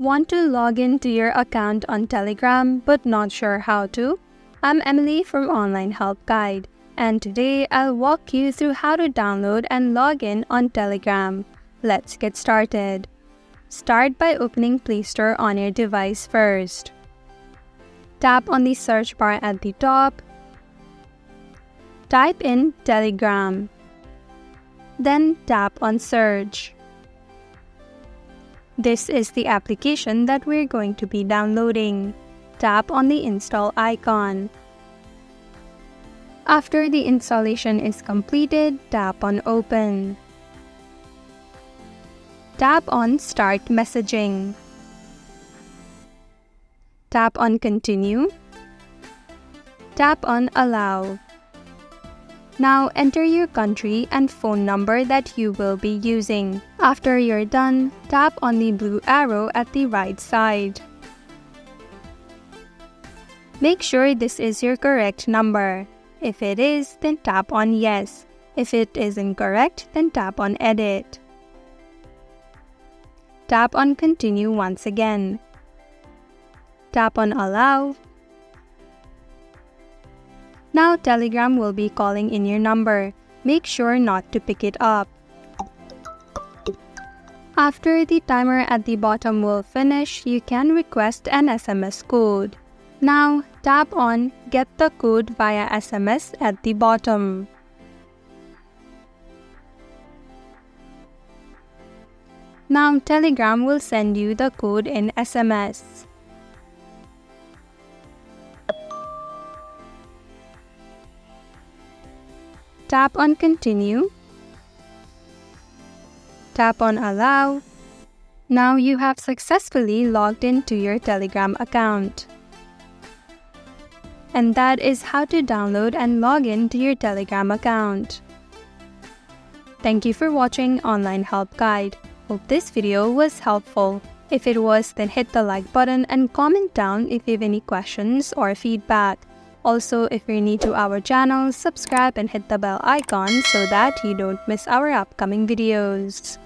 Want to log into your account on Telegram but not sure how to? I'm Emily from Online Help Guide, and today I'll walk you through how to download and log in on Telegram. Let's get started. Start by opening Play Store on your device first. Tap on the search bar at the top. Type in Telegram. Then tap on Search. This is the application that we're going to be downloading. Tap on the install icon. After the installation is completed, tap on Open. Tap on Start Messaging. Tap on Continue. Tap on Allow. Now enter your country and phone number that you will be using. After you're done, tap on the blue arrow at the right side. Make sure this is your correct number. If it is, then tap on Yes. If it is incorrect, then tap on Edit. Tap on Continue once again. Tap on Allow. Now Telegram will be calling in your number. Make sure not to pick it up. After the timer at the bottom will finish, you can request an SMS code. Now tap on Get the code via SMS at the bottom. Now Telegram will send you the code in SMS. Tap on Continue. Tap on Allow. Now you have successfully logged into your Telegram account. And that is how to download and log in to your Telegram account. Thank you for watching Online Help Guide. Hope this video was helpful. If it was, then hit the like button and comment down if you have any questions or feedback. Also, if you're new to our channel, subscribe and hit the bell icon so that you don't miss our upcoming videos.